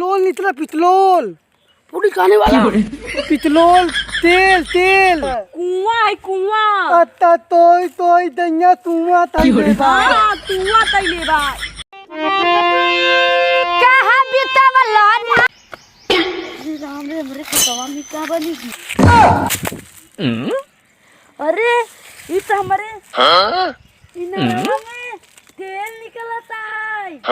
पितलोल निकला पितलोल पूरी खाने वाला पितलोल तेल तेल कुआं है कुआं अत्ता तोय दैया कुआं तले बा कुआं तैले बा कहां बितावला ना राम रे हमरे खतवा में का बनी अरे ये तो हमारे इनारा में तेल निकलता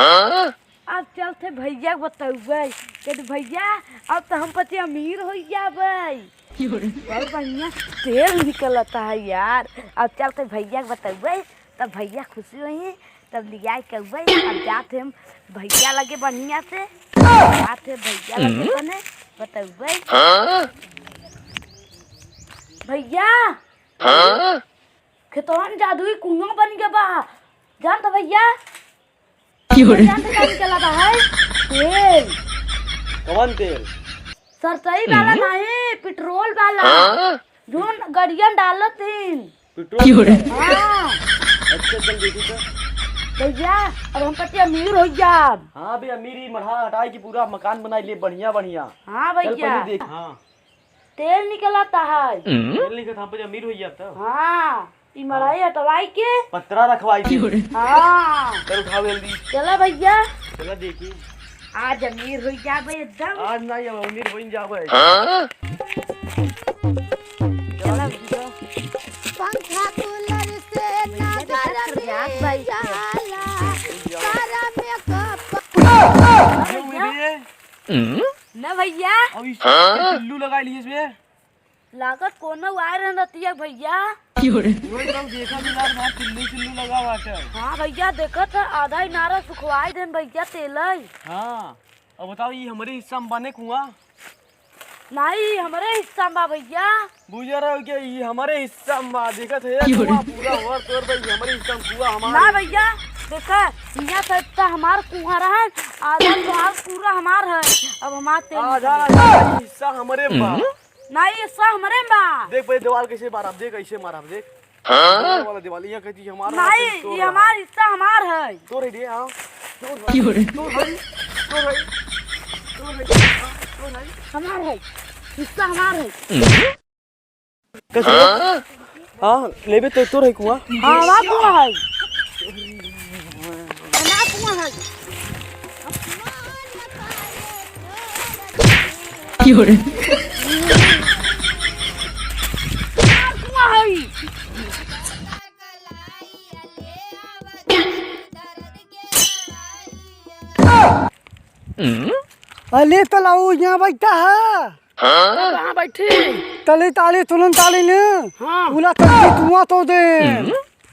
है अब चलते भैया बताऊबे कि भैया अब तो हम पति अमीर हो जाबे बहुत बढ़िया तेल निकलता है यार। अब चलते भैया बताऊबे तब भैया खुशी होई तब लिया कहबे अब जाते हम भैया लगे बढ़िया से जाते भैया लगे बने बताऊबे भैया खेतवन जादुई कुआं बन गया बा जान तो भैया निकला है तेल कौन तेल सरसई वाला नहीं पेट्रोल वाला जो गाड़ियां डालत हैं पेट्रोल। हाँ अच्छा चल देखी तो भैया अब हम पति अमीर हो जाब। हाँ बे अमीरी मढ़ा हटाई की पूरा मकान बनाई ले बढ़िया बढ़िया। हाँ चल भैया पहले देख। हाँ तेल निकलता है तेल निकल हम पे अमीर हो जाता। हाँ ई मड़ाई हटवाई के पत्रा रखवाई थी। हाँ चल उठाओ जल्दी चला भैया चला देखी आज अमीर हो जाबे एकदम आज नहीं अब अमीर बन जाबे। चला पंखा कूलर से नजर में जाला सारा मेकअप न भैया अब इस टिल्लू लगा लिए इसमें लागत कोनो वायर रहती है भैया वही तो देखा मिला ना टिल्लू लगा हुआ है। हाँ भैया देखा था आधा ही नारा सुखवाई देन भैया तेल है। हाँ अब बताओ ये हमारे हिस्सा में बने कुआं नहीं हमारे हिस्सा में भैया बुझा रहा हो क्या ये हमारे हिस्सा में देखा था कुआं पूरा और तोड़ भाई हमारे हिस्सा में कुआं हमारा ना भैया देखा यहाँ से इतना हमार कुआं रहा आधा कुआं पूरा हमार है अब हमार तेल आधा हिस्सा हमारे बा नहीं हिस्सा हमारे में देख भाई दीवार कैसे मारा देख कैसे मारा देख वाला दीवार यहाँ कहती हमारा नहीं ये हमार हिस्सा हमार है तो रे हां हमार है हिस्सा हमार है कैसे हां लेबे तो रे कुआं हाँ हमार कुआं है हमार कुआं है अले तलाऊ यहाँ बैठा है कहाँ बैठे तले ताले तुलन ताले ने हाँ पूरा तंती तुआ तो दे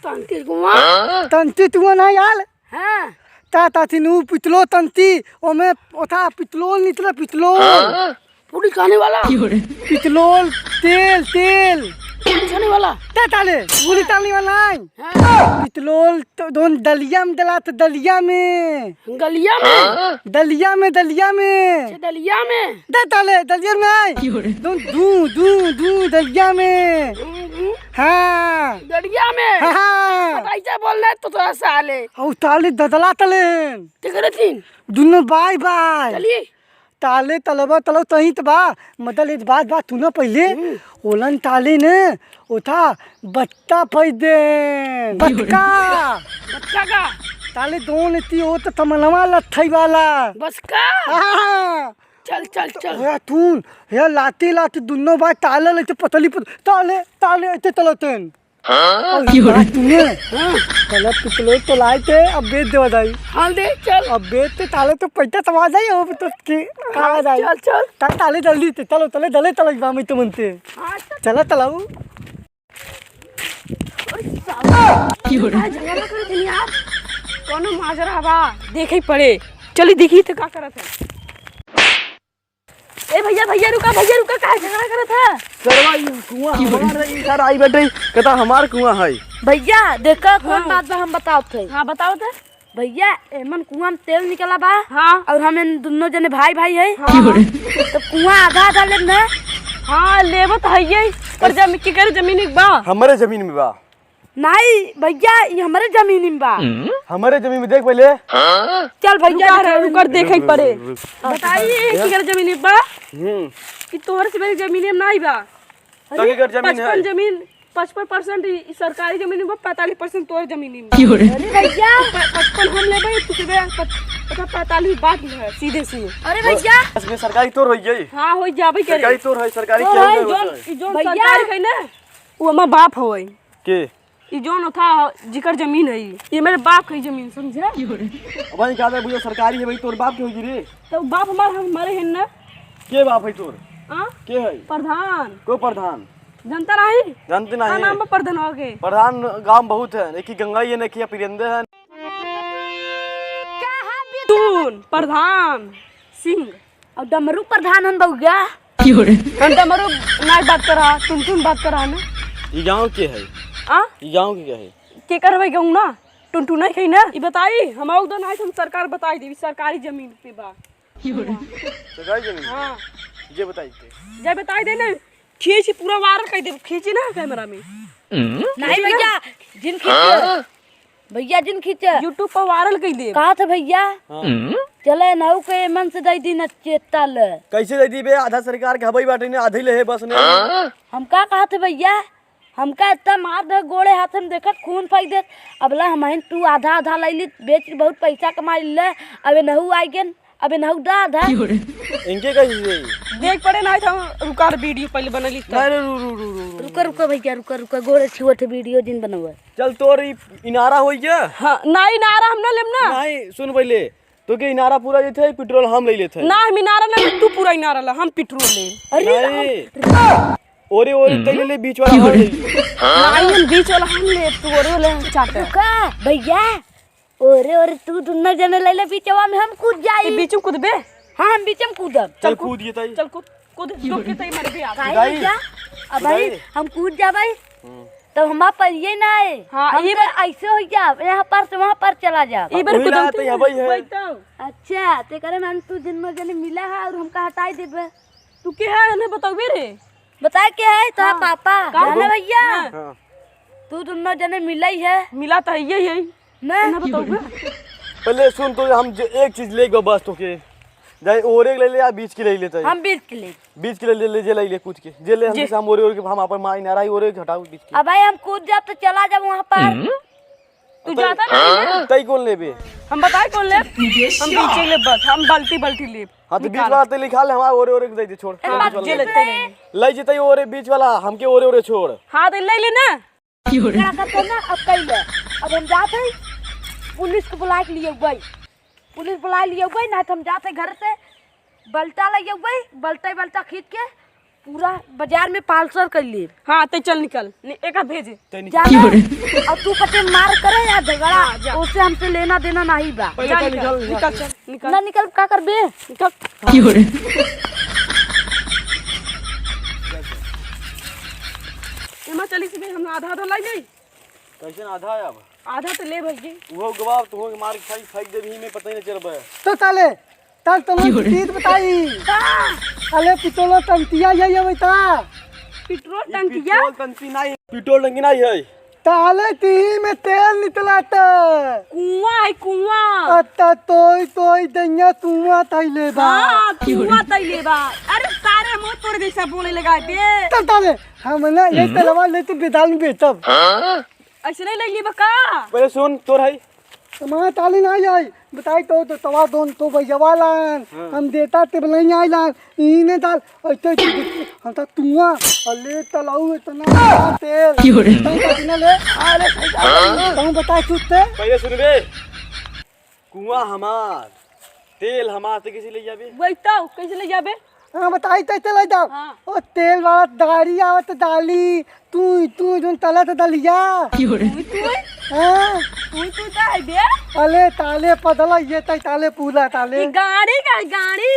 तंती कुआं तंती तुआ ना यार हाँ ताती नु पितलो तंती ओमे ओथा पितलोल निकला पितलोल पूरी खाने वाला पितलोल तेल तेल पूरी खाने वाला ताले पूरी ताली वाला हाँ। पितलोल तो दोन दलिया में डला तो दलिया में गलिया में दलिया में दलिया में ताले दलिया में आई दोन दू दलिया में हाँ गलिया में हाँ कैसे बोल रहे तो थोड़ा साले और ताले ददला तले टिकरे तीन दोनों बाय बाय चलिए ताले तलबा तलो तही त बा मतलब एक बात तू ना पहले ओलन ताले ने ओथा बत्ता फै दे बत्ता बच्चा का ताले दोन इती हो तो तमनवा लथई वाला बस का हाँ चल चल चल या तून या लाते दोनों बात ताले लेते पतली ताले ताले इते तलतन हाँ तूने तलब पितलो तो लाए थे अब बेच दे बधाई हाँ दे चल अब बेचते ताले तो पैसा समा जाए हो तो के आ जाए चल चल ताले जल्दी ते चलो तले दले तले बामी तो मनते हाँ चला तलाऊ झगड़ा कर दिली यार कोनो माजरा बा देखे पड़े चली देखी तो का करत है ए भैया रुका काहे झगड़ा करत है सरवा ये कुआं हमारा इधर आई बैठे कहता हमार कुआं है भैया देखा कौन बात बा हम बताओ थे हाँ बताओ थे भैया एमन कुआं में तेल निकला बा हाँ और हम दोनों जने भाई है हाँ। तो कुआं आधा ले ना हाँ लेबो तो है पर जमीन के करे जमीन बा हमारे जमीन में बा नहीं भैया ये हमारे जमीन में बा। हमारे जमीन में देख पहले। चल भैया रुकर देखे पड़े। बताइए किधर जमीन में बा? कि तोहर से मेरी जमीन में नहीं बा। ताकि कर जमीन है। 55 जमीन 55% सरकारी जमीन में, 45% तोहर जमीन में। अरे भैया 55 हम लेबे, तू लेबे 45 बात है सीधे सीधे। अरे भैया इसमें सरकारी तोर होई गई। हां हो जाबे करे। सरकारी तोर है, सरकारी तो क्या है, है? जोन सरकारी है ना वो हमार बाप होय के ई जोन था जिकर जमीन है ये मेरे बाप की जमीन समझे। भाई क्या है बुझो सरकारी है भाई, तोर बाप के होई रे? तो बाप हमारे है ना। के बाप है तोर? हां के है? प्रधान। को प्रधान? जनता नहीं जानते का नहीं नाम में प्रधान हो गए। प्रधान गांव बहुत है, एक ही गंगा ये ने किया पिरंदे है। टून प्रधान सिंह और डमरू प्रधान हम बउआ। हम डमरू ना बात करा, टुन बात करा ना। ये गांव के है? आ ये गांव के क्या है? के करबै गऊ ना टुन नहीं खई ना। ई बताई हम औ दन हम सरकार बताई देवी सरकारी जमीन पे बा। सरकारी जमीन? हां ये बताई जब बताई दे ना खींच पूरा वायरल कर दे, खींची ना कैमरा में। नहीं भैया जिन खींच भैया जिन खींच YouTube पर वायरल कर दे। कहा था भैया चले नाउ के मन से दई दिन चेतल कैसे दे दी बे? आधा सरकार के हवाई बाटे ने, आधे ले है बस ने। हम का कहा थे भैया हमका इतना मार दे गोड़े हाथ में देखत खून फेंक दे। अबला हमहन तू आधा आधा लै बेच के बहुत पैसा कमा ले। अबे नहु आई गेन, अबे नहु दा आधा इनके कैसे देख पड़े ना था। रुका वीडियो पहले बनली रुका रुका भैया रुका रुका गोड़े छुअत वीडियो दिन बनवा। चल तोर इनारा होई गया। हां नहीं नारा हम ना लेम ना। नहीं सुन पहले तो के इनारा पूरा जे थे पेट्रोल हम ले लेते ना हम इनारा ना तू पूरा इनारा ला हम पेट्रोल ले। अरे ओरे ओरे तैले ले बीच वाला हम ले। नहीं हम बीच वाला हम ले, तू ओरे ले चाटा का भैया। ओरे ओरे तू दुन्ना जने ले ले बीचवा में हम कूद जाई। बीच में कूदबे? हां हम बीच में कूदब। चल कूद ये तई। चल कूद कूद डूब के तई मर बे आ भैया। अब भाई हम कूद जाबे तो हमारा परिये ना है। हां ये ऐसे हो जा यहां पर से वहां पर चला जा। ई बार कूद तो भाई है। अच्छा ते करे मन तू दिन में जने मिला है और हमका हटाई देबे। तू के है ने बताओ रे? बता क्या है तो पापा जाने भैया। हां तू दोनों जने मिला ही है। मिला तो यही है ना बताओ। पहले सुन तो हम एक चीज ले गो बस तो के जाए ओरे ले ले या बीच के ले लेते। हम बीच के ले ले जे ले कूद के जे ले हम ओरे के हम अपन माई नाराई ओरे हटाओ बीच के। अब भाई हम कूद जाब तो चला जाब वहां पर। तू जाता नहीं तई कौन लेबे? हम बताए कौन ले? हम बीच ले बस हम बाल्टी ले। हां तो बीच वाला ते लिखा ले हमारा ओरे दे दे छोड़। जे लेते ले जतई ओरे बीच वाला हमके ओरे छोड़। हां तो ले ले ना क्या करते ना। अब कई ले अब हम जाते पुलिस को बुला के लिए गई। पुलिस बुला लिए गई ना तो हम जाते घर से बल्टा ले गई। बल्टा खींच के पूरा बाजार में पालसर कर लिए। हां ते चल निकल एक हाथ भेजे अब तू कटे मार करे या झगड़ा उससे हमसे लेना देना नहीं बा। निकल ना निकल का करबे निकल। एमा चली से हम आधा आधा लाई नहीं। कैसे आधा है? अब आधा तो ले भैया वो गवाह तो हो मार के फेंक दे भी में पता ही नहीं चलबे। तो साले तल तो चीज बताई। अरे पितोलो टंकिया यही है बेटा। पेट्रोल टंकिया? पेट्रोल टंकी नहीं, पेट्रोल टंकी नहीं है। ताले ती में तेल निकलाता। कुआं है कुआं। अत्ता तोय दैया कुआं तैले बा। हां कुआं तैले बा। अरे सारे मुंह तोड़ जैसा बोले लगा बे। तब ताले हम ना ये तलवा ले तू बेदाल में बेचब। ऐसे नहीं लगी बका। पहले सुन तोर है हमारा ताली नहीं आई बताई तो तवा दोन तो भैया लान हम देता ते नहीं आई लान इने दाल ऐसे हम तो तुआ अले तलाऊ इतना तेल तुम ले। अरे तुम बता छूटते पहले सुन बे कुआं हमार तेल हमार से किसी ले जाबे? बैठो कैसे ले जाबे? हां बताई तो चला जाओ। ओ तेल वाला दाढ़ी आवत दाली तू जोन तला तो दलिया तू हां तू है बे। अले ताले पदला ये ताले पूरा ताले गाड़ी का गाड़ी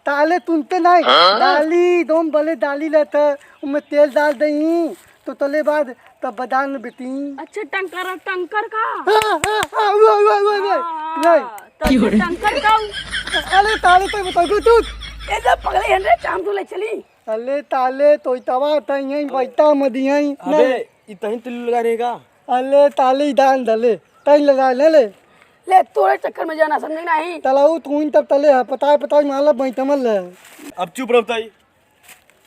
ताले तुनते नहीं दाली दोम बले दाली लेते उनमें तेल डाल दही तो तले बाद तब बादाम बेटी। अच्छा टंकर का हां वो नहीं टंकर का। अरे ताले तो बताओ तू ऐसा पगले हंड्रे चाम तो ले चली। अले ताले तो तवा तई बैठा मदियई अबे इतनी तिल लगा रहेगा। अले ताली दान दले तई लगा ले ले ले तोरे चक्कर में जाना समझ नहीं तलाऊ तू इन तब तले है पता माला बई तमल है अब चुप रहो ताई,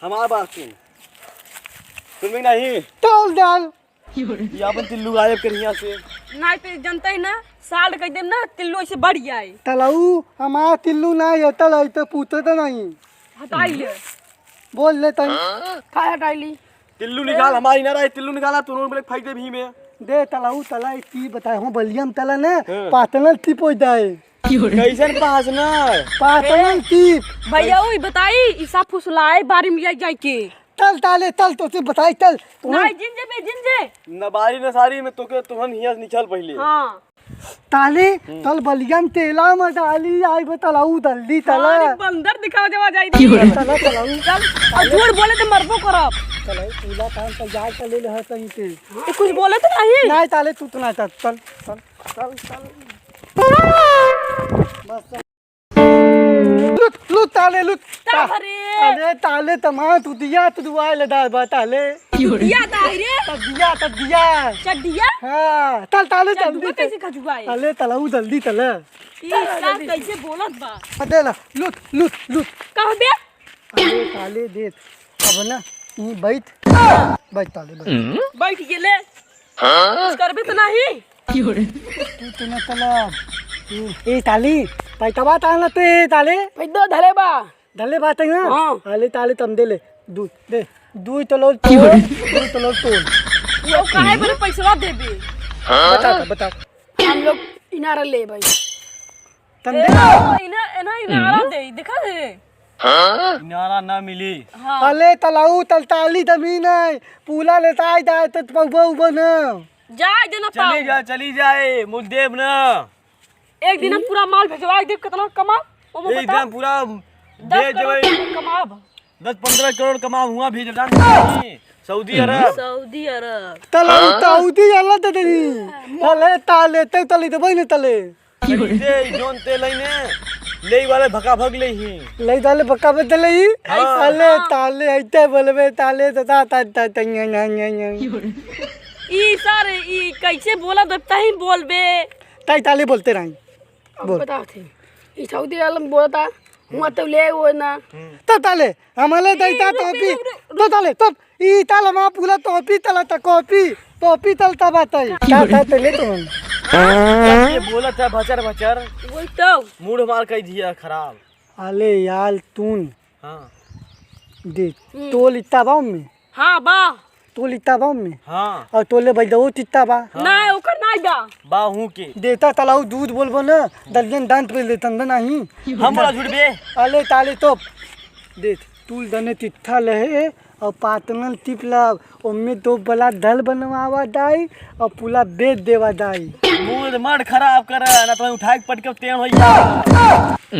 हमारा बात सुन नहीं तौल डाल ये अपन तिल्लू गायब कर यहाँ से। नहीं तो जनता ही ना साल कह देम ना तिल्लू ऐसे बढ़ जाए। तलाऊ हमारा तिल्लू ना ये तल तो पूछते तो नहीं हटाई ले बोल ले तई का हटाई ली तिल्लू निकाल, हमारी ना रहा तिल्लू निकाला तू बोले फेंक दे भी में। दे तलाऊ तला की बताए हो बलियम तला ने पातनल टी पोई जाए कैसन पास ना पातनल टी भैया वही बताई ईसा फुसलाए बारी में जाए के तल ताले तल तो बताई तल नहीं जिंजे पे जिंजे नबारी न सारी में तो के तुहन हिया निकल पहले। हाँ ताले तल बलियम तेला में डाली आई बतालाऊ दल्दी तला अरे बंदर दिखाओ जवा जाई दी तला तलाऊ चल और झूठ बोले तो मरबो करब तलाई पूला काम तो जा चले ले हसई ते ये कुछ बोले तो नहीं नहीं ताले तू ना चल चल चल चल चल बस लुट लुट ताले लुट तारे अरे ताले तमा तू दिया तू दुआए ले दा बा ताले दिया तारे तब दिया चड्डिया हां तल ताले चड्डू जल्दी कैसे खजुआए ताले तलाऊ जल्दी तले ये सब कैसे बोलत बा दे ला लुट लुट लुट कहबे अरे ताले दे अब ना ये बैठ बैठ ताले बैठ बैठ गेले कुछ करबे तो नहीं तू तो ना तला ए ताली पैतवा ताला ते ताले पैदो धरे बा धले बात है ना हाँ। ताले ताले तम दे ले दूध दे दूध तो लो दूध तो लो तोल वो काहे बड़े पैसा देबे बता हम लोग इनारा ले भाई तम दे इनारा दे दिखा दे नारा ना मिली। हाँ अले तलाऊ तल ताली जमीन है पूला लेता है जाए तो पगबो बना जाए देना पाओ चली जाए मुद्देब ना एक दिन हम पूरा माल भेजवा दे कितना कमा वो एक बता दिन पूरा 10 भेज करोड़ देबै, कमाब 10-15 करोड़ कमा हुआ भेज डाल सऊदी अरब। सऊदी अरब तलाऊ ताऊदी अल्लाह दे दे तले ताले ते तली दे बने तले दे जोन ते लेने ले वाले भका भग ले ही ले ताले बक्का पे तले ही अले ताले ऐते बोलबे ताले तो ता ता ता ई सर ई कैसे बोला देता ही बोलबे ताई ताले बोलते रही बोल बताओ थे ई सऊदी अरब बोलता हुआ तो ले वो ना तो ताले हमारे दैता टोपी तो ताले तो ई ताला मा पूला टोपी तला त टोपी तलता बात है क्या था तले तुम ये बोला था भचर वही तो मूड मार कर दिया खराब। अले यार तून हाँ दे तोल इतना बाम में हाँ बा तोल इतना बाम में हाँ और तोले भाई दो चित्ता बा नहीं ओकर नहीं बा बाहू के देता तलाऊ दूध बोलबो ना दर्जन दांत पे ले तंद नहीं हम बोला झूठ बे। अले ताले तो देख तूल दने तित्था लहे और पातनल टिपला ओमे तो बला दल बनवावा दाई और पूला बेच देवा दाई मूड मड खराब कर ना तो उठा के पटके तेल हो जा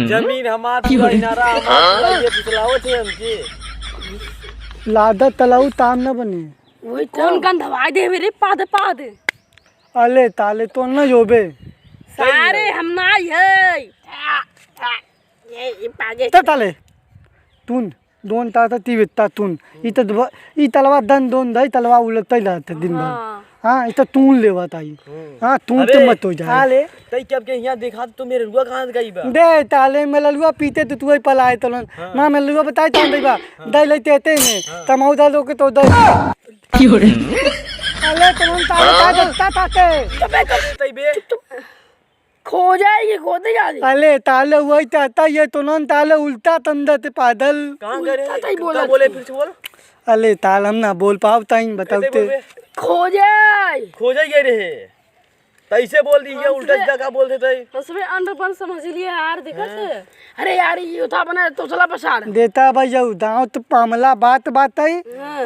जमीन हमार पूरा इनारा हमार ये पिछलाओ थे हमके लादा तलाऊ ताम न बने वही कौन गंध हवा दे मेरे पाद अले ताले तो न जोबे सारे हम ना है ये पागे त ताले तून दोन ताता ती वेत्ता तून इथं ई तलवा दन दोन दई तलवा उलटता जाते दिन भर हाँ इथं तून लेवत आई हाँ तून तो मत हो जाए ताले तई कब के यहाँ देखा तो मेरे रुआ कहां गई बा दे ताले में ललुआ पीते तो तू ही पलाए तलन ना मैं ललुआ बताई तान देबा दई लेते ते ने तमाऊ दा लोग तो दई अले तुम ताले का जत्ता ताते तई बे खो जाएगी खोदे जा अले ताले वही ताता ये तो नन ताले उल्टा तंदते पादल कहां करे ताई बोला बोले फिर से बोल अले ताल हम ना बोल पाओ ताइन बताओते खो जाए खो जाई रे तैसे बोल दी ये उल्टा जगह बोल देते उसमें अंडरपन समझ लिए यार देखत अरे यार ये उठा बना तो चला पसार देता भाई जाऊ दाव तो पामला बात है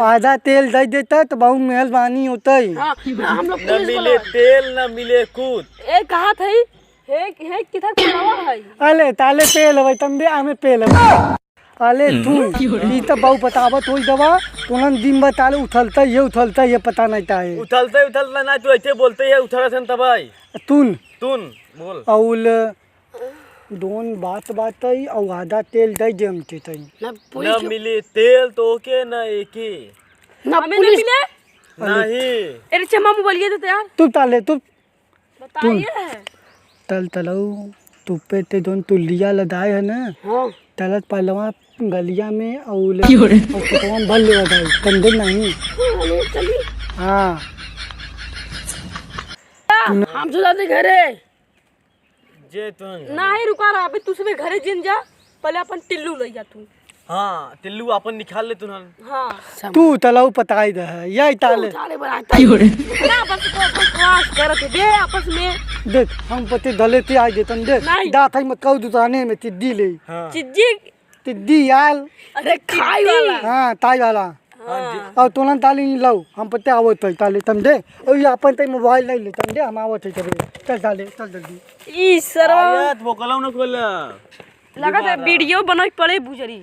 आधा तेल दे देता तो बहुत मेहरबानी होता है हां हम लोग न मिले तेल न मिले कूद ए कहा थई हे किधर खड़ावा है अले ताले पेल भाई तंबे आमे पेल अले तू ई तो बहु बतावत होई दवा तुरंत दिन बताले उथलता ये पता नहीं ता है उथलता ना तू ऐसे बोलते है उथला सन तबाई तून बोल औल दोन बात है और आधा तेल दे जमते तई न मिले तेल तो के न एके ना पुलिस मिले नहीं अरे चम्मा मोबाइल दे तो यार तू ताले तू बताइए तल तलऊ तू पे ते दोन तुलिया लदाए है ना हाँ तलत पहलवा गलिया में और कटवा भर ले बताई कंदे नहीं चलिए हाँ हम तो जाते घरे जे तुम नहीं रुका रहा अभी तुझे घरे जिन जा पहले अपन टिल्लू ले जा तू हाँ टिल्लू अपन निकाल ले तुहन हाँ तू तलऊ पताई दे यही ताले साले बनाता ना बस को बकवास करत दे आपस में देख हम पति दले ते आई देतन दे नहीं। दात है मत कऊ दुकाने में तिद्दी ले हाँ चिज्जी तिद्दी याल अरे खाई वाला हाँ ताई वाला और तुरंत ताली नहीं लाओ हम पत्ते आवत है ताले तुम दे और ये अपन ते मोबाइल नहीं ले तुम दे हम आवत है तबे चल ताले चल जल्दी ई सरवा आयत वो कलम न खोल लगा था वीडियो बनाई पड़े बुजरी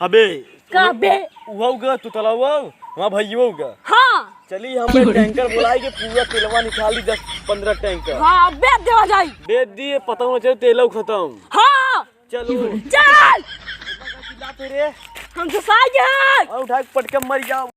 अबे का बे उहोगा तू तलाव वहाँ भैया हाँ चली हमें टैंकर बुलाई के पूरा तेलवा निकाल दी 10-15 टैंकर हाँ बेच देवा जाई बेच दिए पता होना चाहिए तेल खत्म हाँ चलो चल रे हम तो साई उठा के पटके मर जाओ।